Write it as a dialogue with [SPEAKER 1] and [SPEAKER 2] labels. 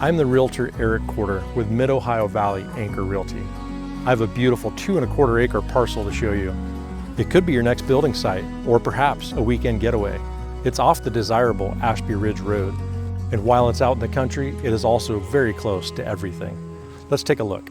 [SPEAKER 1] I'm the Realtor Eric Quarter with Mid-Ohio Valley Anchor Realty. I have a beautiful 2¼ acre parcel to show you. It could be your next building site, or perhaps a weekend getaway. It's off the desirable Ashby Ridge Road. And while it's out in the country, it is also very close to everything. Let's take a look.